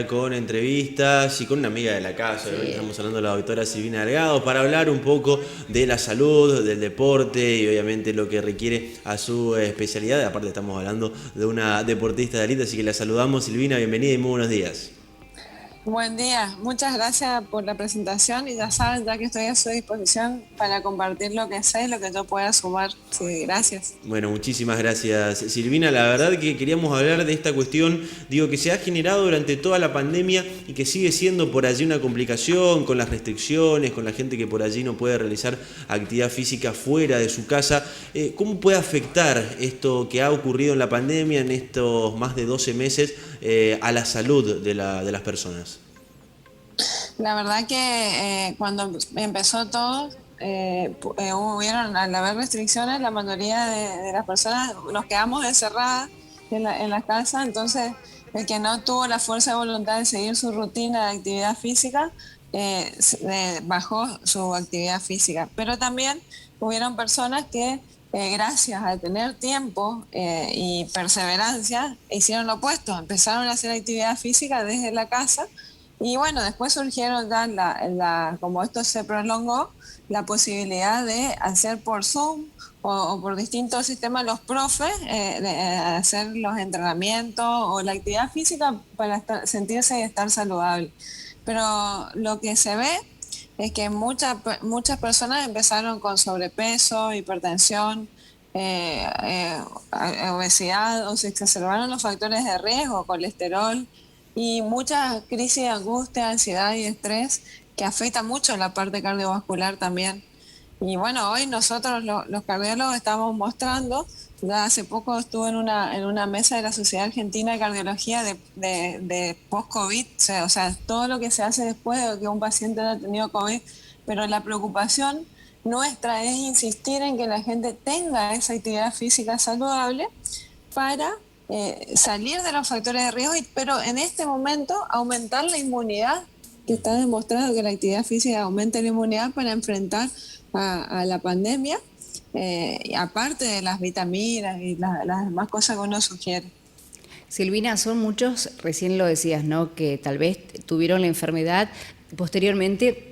Con entrevistas y con una amiga de la casa. Hoy Sí. estamos hablando de la doctora Silvina Delgado para hablar un poco de la salud, del deporte y obviamente lo que requiere a su especialidad. Aparte estamos hablando de una deportista de élite, así que la saludamos. Silvina, bienvenida y muy buenos días. Buen día, muchas gracias por la presentación y ya saben, ya que estoy a su disposición para compartir lo que sé y lo que yo pueda sumar. Sí, gracias. Bueno, muchísimas gracias Silvina. La verdad que queríamos hablar de esta cuestión, digo, que se ha generado durante toda la pandemia y que sigue siendo por allí una complicación con las restricciones, con la gente que por allí no puede realizar actividad física fuera de su casa. ¿Cómo puede afectar esto que ha ocurrido en la pandemia en estos más de 12 meses a la salud de las personas? La verdad que cuando empezó todo, hubieron, al haber restricciones, la mayoría de las personas nos quedamos encerradas en la casa, entonces el que no tuvo la fuerza de voluntad de seguir su rutina de actividad física, bajó su actividad física. Pero también hubieron personas que, gracias a tener tiempo y perseverancia, hicieron lo opuesto, empezaron a hacer actividad física desde la casa. Y bueno, después surgieron ya, como esto se prolongó, la posibilidad de hacer por Zoom o por distintos sistemas los profes, hacer los entrenamientos o la actividad física para sentirse y estar saludable. Pero lo que se ve es que muchas personas empezaron con sobrepeso, hipertensión, obesidad, o se exacerbaron los factores de riesgo, colesterol y muchas crisis de angustia, ansiedad y estrés que afectan mucho la parte cardiovascular también. Y bueno, hoy nosotros los cardiólogos estamos mostrando, ya hace poco estuve en una mesa de la Sociedad Argentina de Cardiología de post-COVID, o sea, todo lo que se hace después de que un paciente haya tenido COVID, pero la preocupación nuestra es insistir en que la gente tenga esa actividad física saludable para salir de los factores de riesgo, pero en este momento aumentar la inmunidad, que está demostrado que la actividad física aumenta la inmunidad para enfrentar a la pandemia, aparte de las vitaminas y las demás cosas que uno sugiere. Silvina, son muchos, recién lo decías, ¿no? Que tal vez tuvieron la enfermedad, posteriormente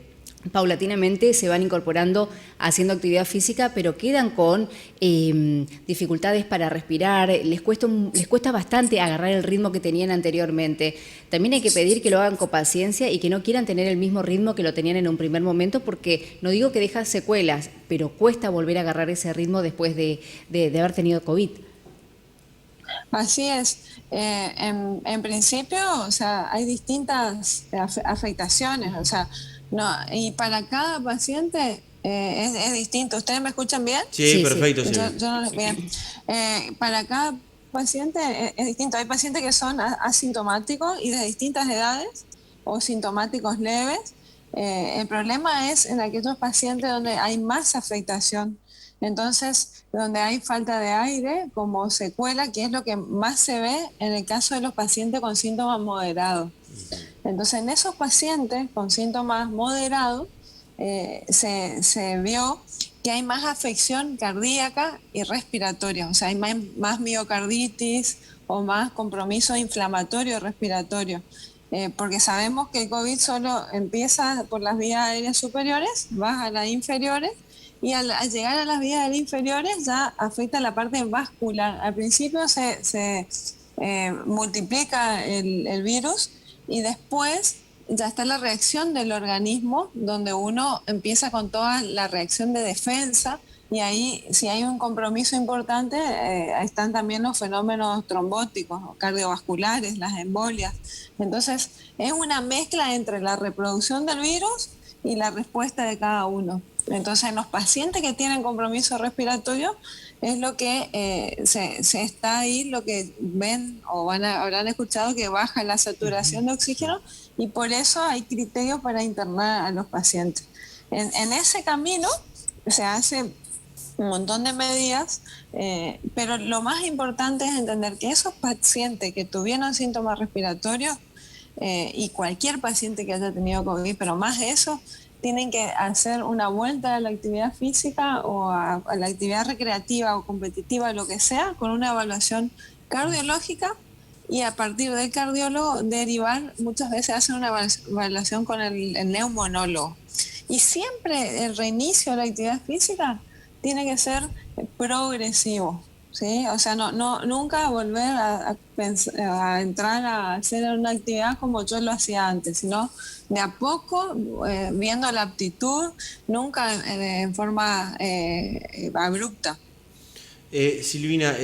paulatinamente se van incorporando haciendo actividad física, pero quedan con dificultades para respirar, les cuesta bastante agarrar el ritmo que tenían anteriormente. También hay que pedir que lo hagan con paciencia y que no quieran tener el mismo ritmo que lo tenían en un primer momento, porque no digo que deja secuelas, pero cuesta volver a agarrar ese ritmo después de haber tenido COVID. Así es. En principio, o sea, hay distintas afectaciones, o sea, no, y para cada paciente es distinto. ¿Ustedes me escuchan bien? Sí, Sí, sí. perfecto, Silvina. Yo no les bien. Para cada paciente es distinto. Hay pacientes que son asintomáticos y de distintas edades o sintomáticos leves. El problema es en aquellos pacientes donde hay más afectación. Entonces, donde hay falta de aire como secuela, que es lo que más se ve en el caso de los pacientes con síntomas moderados. Entonces, en esos pacientes con síntomas moderados, se vio que hay más afección cardíaca y respiratoria, o sea, hay más miocarditis o más compromiso inflamatorio respiratorio, porque sabemos que el COVID solo empieza por las vías aéreas superiores, baja a las inferiores, y al llegar a las vías aéreas inferiores ya afecta la parte vascular. Al principio se multiplica el virus y después ya está la reacción del organismo, donde uno empieza con toda la reacción de defensa, y ahí, si hay un compromiso importante, están también los fenómenos trombóticos, cardiovasculares, las embolias. Entonces, es una mezcla entre la reproducción del virus y la respuesta de cada uno. Entonces, en los pacientes que tienen compromiso respiratorio, es lo que se está ahí, lo que ven o habrán escuchado, que baja la saturación de oxígeno, y por eso hay criterios para internar a los pacientes. En ese camino se hace un montón de medidas, pero lo más importante es entender que esos pacientes que tuvieron síntomas respiratorios, y cualquier paciente que haya tenido COVID, pero más de eso, tienen que hacer una vuelta a la actividad física o a la actividad recreativa o competitiva, lo que sea, con una evaluación cardiológica y a partir del cardiólogo derivar, muchas veces hacen una evaluación con el neumonólogo. Y siempre el reinicio de la actividad física tiene que ser progresivo, ¿sí? O sea, nunca volver a entrar a hacer una actividad como yo lo hacía antes, sino de a poco, viendo la aptitud, nunca en forma abrupta. Silvina,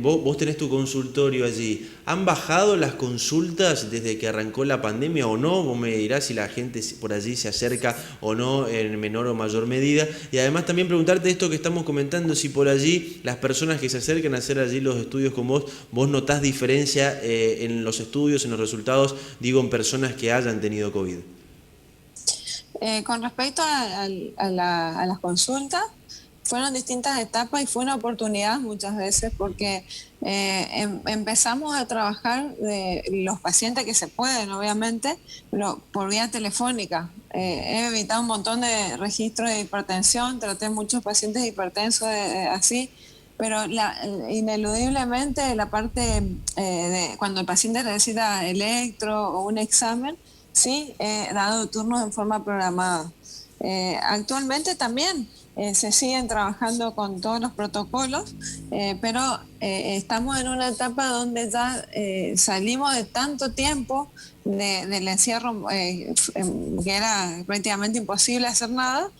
vos tenés tu consultorio allí. ¿Han bajado las consultas desde que arrancó la pandemia o no? Vos me dirás si la gente por allí se acerca o no en menor o mayor medida. Y además también preguntarte esto que estamos comentando, si por allí las personas que se acercan a hacer allí los estudios con vos notás diferencia en los estudios, en los resultados, digo, en personas que hayan tenido COVID. Con respecto a las consultas, fueron distintas etapas y fue una oportunidad muchas veces porque empezamos a trabajar de los pacientes que se pueden, obviamente, pero por vía telefónica. He evitado un montón de registros de hipertensión, traté muchos pacientes hipertensos así, pero ineludiblemente la parte de cuando el paciente necesita electro o un examen, sí, he dado turnos en forma programada. Actualmente también se siguen trabajando con todos los protocolos, pero estamos en una etapa donde ya salimos de tanto tiempo del encierro, que era prácticamente imposible hacer nada,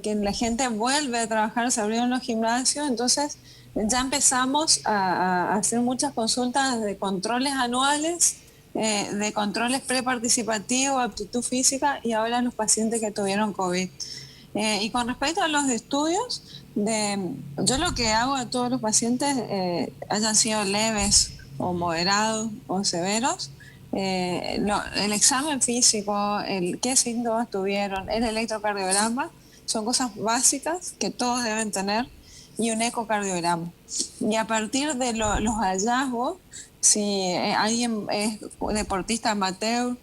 que la gente vuelve a trabajar, se abrieron los gimnasios, entonces ya empezamos a hacer muchas consultas de controles anuales, de controles preparticipativos, aptitud física, y ahora los pacientes que tuvieron COVID. Y con respecto a los estudios, yo lo que hago a todos los pacientes, hayan sido leves o moderados o severos, el examen físico, qué síntomas tuvieron, el electrocardiograma, son cosas básicas que todos deben tener, y un ecocardiograma. Y a partir de los hallazgos, si alguien es deportista amateur,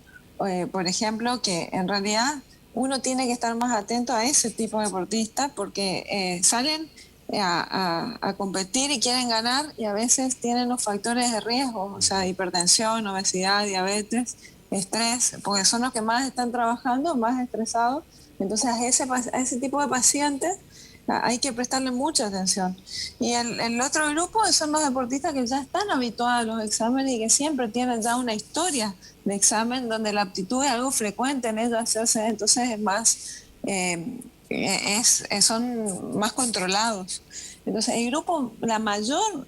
por ejemplo, que en realidad uno tiene que estar más atento a ese tipo de deportistas porque salen a competir y quieren ganar, y a veces tienen los factores de riesgo, o sea, hipertensión, obesidad, diabetes, estrés, porque son los que más están trabajando, más estresados. Entonces a ese tipo de pacientes hay que prestarle mucha atención. Y el otro grupo son los deportistas que ya están habituados a los exámenes y que siempre tienen ya una historia de examen donde la aptitud es algo frecuente en ellos hacerse, entonces es más, son más controlados. Entonces el grupo, la mayor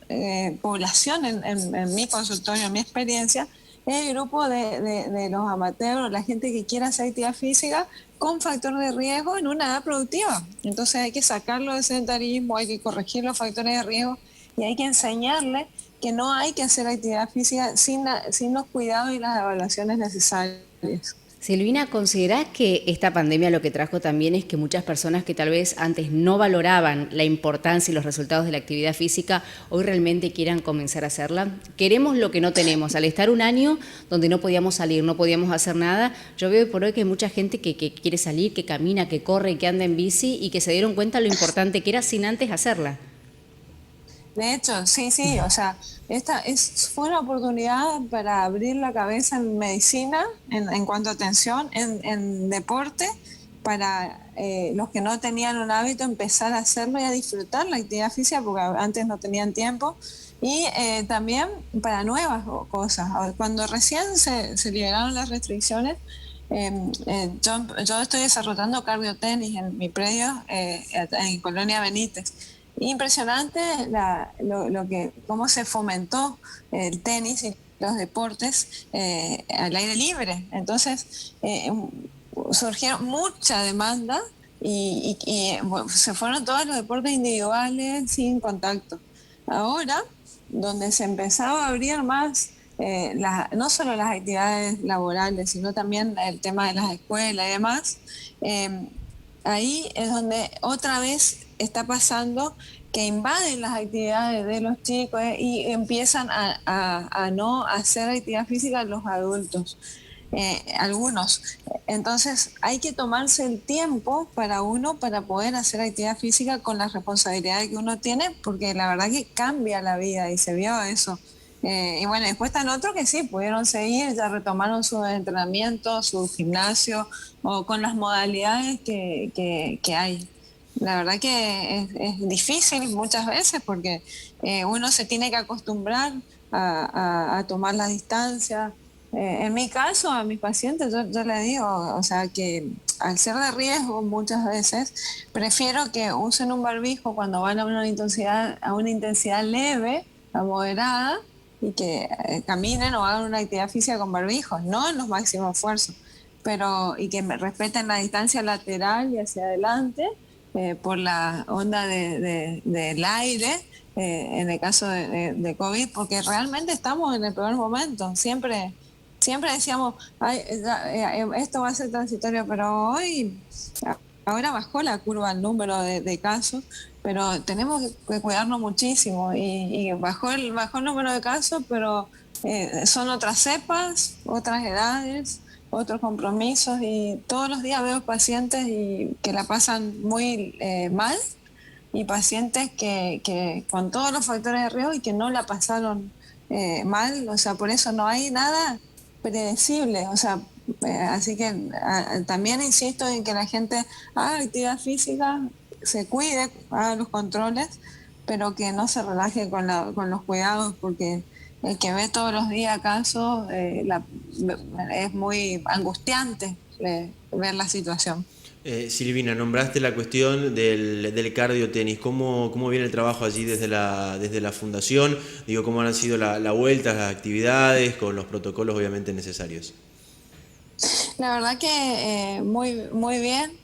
población en mi consultorio, en mi experiencia, es el grupo de los amateurs, la gente que quiere hacer actividad física con factor de riesgo en una edad productiva. Entonces hay que sacarlo del sedentarismo, hay que corregir los factores de riesgo y hay que enseñarle que no hay que hacer actividad física sin los cuidados y las evaluaciones necesarias. Silvina, ¿considerás que esta pandemia lo que trajo también es que muchas personas que tal vez antes no valoraban la importancia y los resultados de la actividad física, hoy realmente quieran comenzar a hacerla? Queremos lo que no tenemos. Al estar un año donde no podíamos salir, no podíamos hacer nada, yo veo por hoy que hay mucha gente que quiere salir, que camina, que corre, que anda en bici y que se dieron cuenta lo importante que era sin antes hacerla. De hecho, sí, o sea, fue una oportunidad para abrir la cabeza en medicina, en cuanto a atención, en deporte, para los que no tenían un hábito empezar a hacerlo y a disfrutar la actividad física, porque antes no tenían tiempo, y también para nuevas cosas. Cuando recién se liberaron las restricciones, yo estoy desarrollando cardiotenis en mi predio, en Colonia Benítez. Impresionante cómo se fomentó el tenis y los deportes al aire libre. Entonces surgieron mucha demanda y se fueron todos los deportes individuales sin contacto. Ahora, donde se empezaba a abrir más no solo las actividades laborales, sino también el tema de las escuelas y demás, ahí es donde otra vez está pasando que invaden las actividades de los chicos y empiezan a no hacer actividad física los adultos, algunos. Entonces hay que tomarse el tiempo para poder hacer actividad física con las responsabilidades que uno tiene, porque la verdad que cambia la vida y se vio eso. Y bueno, después están otros que sí, pudieron seguir, ya retomaron su entrenamiento, su gimnasio, o con las modalidades que hay. La verdad que es difícil muchas veces porque uno se tiene que acostumbrar a tomar la distancia. En mi caso, a mis pacientes, yo les digo, o sea, que al ser de riesgo muchas veces, prefiero que usen un barbijo cuando van a una intensidad leve, a moderada, y que caminen o hagan una actividad física con barbijos, no en los máximos esfuerzos, pero y que respeten la distancia lateral y hacia adelante por la onda del aire, en el caso de COVID, porque realmente estamos en el peor momento. Siempre decíamos, ay, esto va a ser transitorio, pero ahora bajó la curva el número de casos, pero tenemos que cuidarnos muchísimo y bajó el número de casos, pero son otras cepas, otras edades, otros compromisos y todos los días veo pacientes que la pasan muy mal y pacientes que con todos los factores de riesgo y que no la pasaron mal, o sea, por eso no hay nada predecible, o sea, así que también insisto en que la gente haga actividad física, se cuide, haga los controles, pero que no se relaje con los cuidados, porque el que ve todos los días casos es muy angustiante ver la situación. Silvina, nombraste la cuestión del cardiotenis. ¿Cómo viene el trabajo allí desde la fundación? Digo, ¿cómo han sido la vuelta, las actividades, con los protocolos obviamente necesarios? La verdad que muy bien.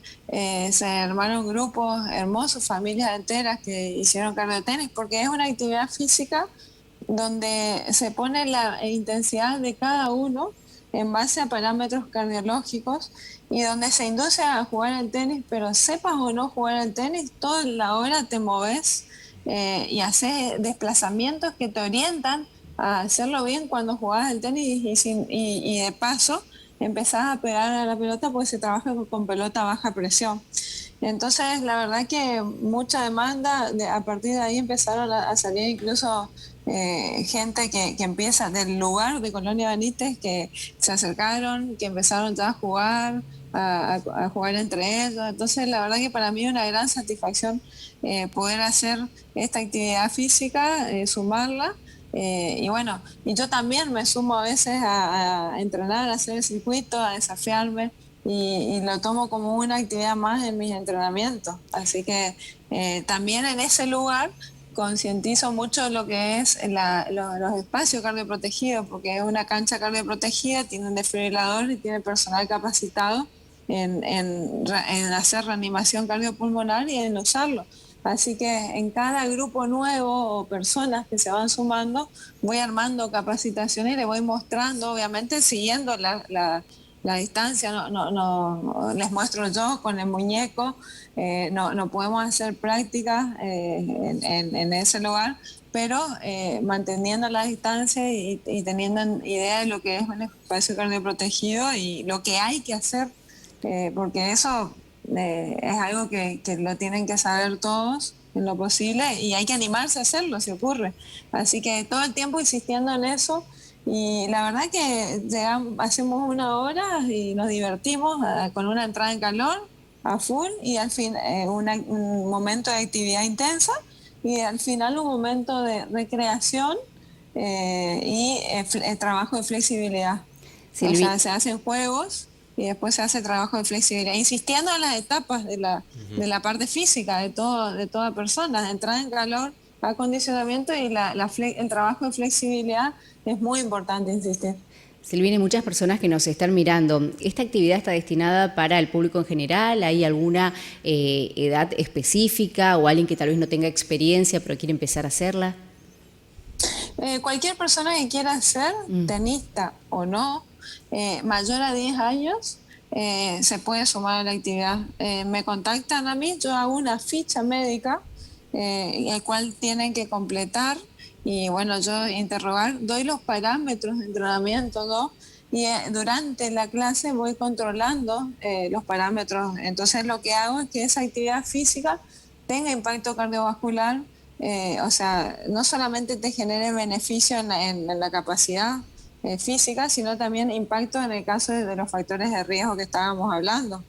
Se armaron grupos hermosos, familias enteras que hicieron cardiotenis, porque es una actividad física donde se pone la intensidad de cada uno en base a parámetros cardiológicos y donde se induce a jugar al tenis, pero sepas o no jugar al tenis, toda la hora te moves y haces desplazamientos que te orientan a hacerlo bien cuando jugás al tenis y de paso empezás a pegar a la pelota porque se trabaja con pelota a baja presión. Entonces, la verdad que mucha demanda, a partir de ahí empezaron a salir incluso gente que empieza del lugar de Colonia Benítez, que se acercaron, que empezaron ya a jugar, a jugar entre ellos. Entonces, la verdad que para mí es una gran satisfacción poder hacer esta actividad física, sumarla. Y bueno, y yo también me sumo a veces a entrenar, a hacer el circuito, a desafiarme y lo tomo como una actividad más en mis entrenamientos. Así que también en ese lugar concientizo mucho lo que es los espacios cardioprotegidos, porque es una cancha cardioprotegida, tiene un desfibrilador y tiene personal capacitado en hacer reanimación cardiopulmonar y en usarlo. Así que en cada grupo nuevo o personas que se van sumando, voy armando capacitaciones y les voy mostrando, obviamente siguiendo la distancia, no les muestro yo con el muñeco, no podemos hacer prácticas en ese lugar, pero manteniendo la distancia y teniendo idea de lo que es un espacio cardioprotegido y lo que hay que hacer, porque eso es algo que lo tienen que saber todos en lo posible y hay que animarse a hacerlo si ocurre. Así que todo el tiempo insistiendo en eso. Y la verdad que hacemos 1 hora y nos divertimos con una entrada en calor a full y al fin un momento de actividad intensa y al final un momento de recreación y el trabajo de flexibilidad. O sea, se hacen juegos y después se hace trabajo de flexibilidad, insistiendo en las etapas de la parte física de toda persona, de entrada en calor, acondicionamiento y el trabajo de flexibilidad es muy importante insistir. Silvina, hay muchas personas que nos están mirando. ¿Esta actividad está destinada para el público en general? ¿Hay alguna edad específica o alguien que tal vez no tenga experiencia pero quiere empezar a hacerla? Cualquier persona que quiera ser tenista o no, mayor a 10 años, se puede sumar a la actividad. Me contactan a mí, yo hago una ficha médica, el cual tienen que completar y bueno, yo interrogar, doy los parámetros de entrenamiento, ¿no? Y durante la clase voy controlando los parámetros. Entonces lo que hago es que esa actividad física tenga impacto cardiovascular, o sea, no solamente te genere beneficio en la capacidad física, sino también impacto en el caso de los factores de riesgo que estábamos hablando.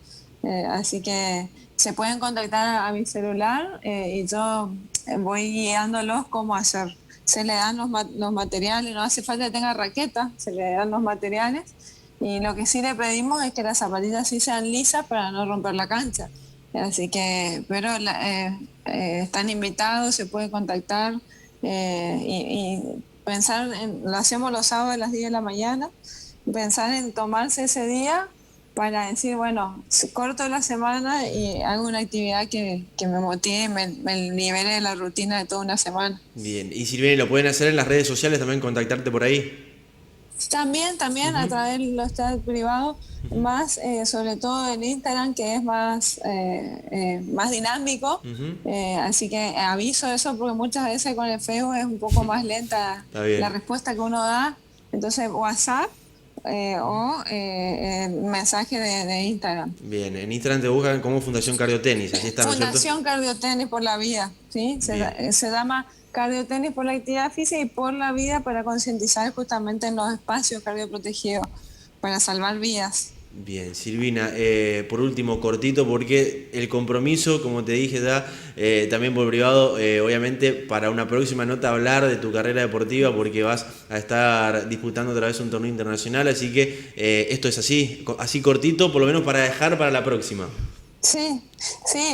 Así que se pueden contactar a mi celular y yo voy guiándolos cómo hacer. Se le dan los materiales, no hace falta que tenga raqueta, se le dan los materiales y lo que sí le pedimos es que las zapatillas sí sean lisas para no romper la cancha. Así que, pero están invitados, se puede contactar y pensar lo hacemos los sábados a las 10 de la mañana, pensar en tomarse ese día para decir, bueno, corto la semana y hago una actividad que me motive y me libere de la rutina de toda una semana. Bien, y Silvina, ¿lo pueden hacer en las redes sociales también, contactarte por ahí? También a través de los chats privados, más sobre todo en Instagram, que es más dinámico. Ujú. Así que aviso eso porque muchas veces con el Facebook es un poco más lenta Está bien. la respuesta que uno da. Entonces, WhatsApp o mensaje de Instagram. Bien, en Instagram te buscan como Fundación Cardiotenis, así está, ¿no es cierto? Fundación Cardiotenis por la Vida, ¿sí? Bien. Se llama Cardiotenis por la actividad física y por la vida para concientizar justamente en los espacios cardioprotegidos, para salvar vidas. Bien, Silvina, por último, cortito, porque el compromiso, como te dije ya, también por privado, obviamente para una próxima nota hablar de tu carrera deportiva, porque vas a estar disputando otra vez un torneo internacional, así que esto es así cortito, por lo menos para dejar para la próxima. Sí,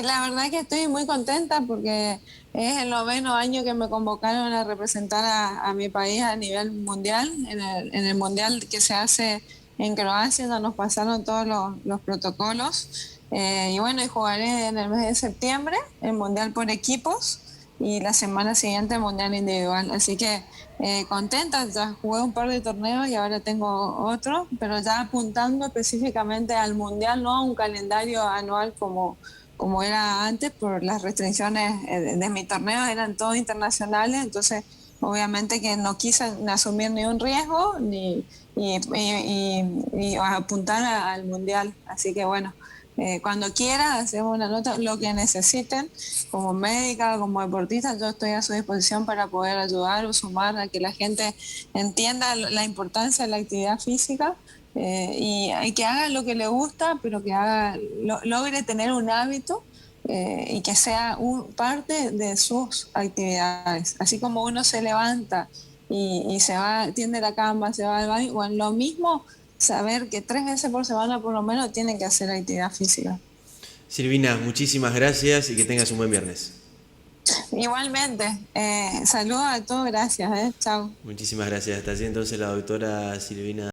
la verdad que estoy muy contenta porque es el 9º año que me convocaron a representar a mi país a nivel mundial. En el mundial que se hace en Croacia ya nos pasaron todos los protocolos. Y bueno, y jugaré en el mes de septiembre el mundial por equipos y la semana siguiente el mundial individual. Así que contenta, ya jugué un par de torneos y ahora tengo otro, pero ya apuntando específicamente al mundial, no a un calendario anual como era antes, por las restricciones de mi torneo, eran todos internacionales, entonces obviamente que no quise asumir ni un riesgo ni apuntar al mundial. Así que bueno, cuando quiera hacemos una nota, lo que necesiten, como médica, como deportista, yo estoy a su disposición para poder ayudar o sumar a que la gente entienda la importancia de la actividad física y que haga lo que le gusta, pero que logre tener un hábito y que sea parte de sus actividades. Así como uno se levanta y se va, tiende la cama, se va al baño, bueno, lo mismo, saber que 3 veces por semana por lo menos tienen que hacer actividad física. Silvina, muchísimas gracias y que tengas un buen viernes. Igualmente, saludos a todos, gracias, chao. Muchísimas gracias. Hasta allí entonces la doctora Silvina.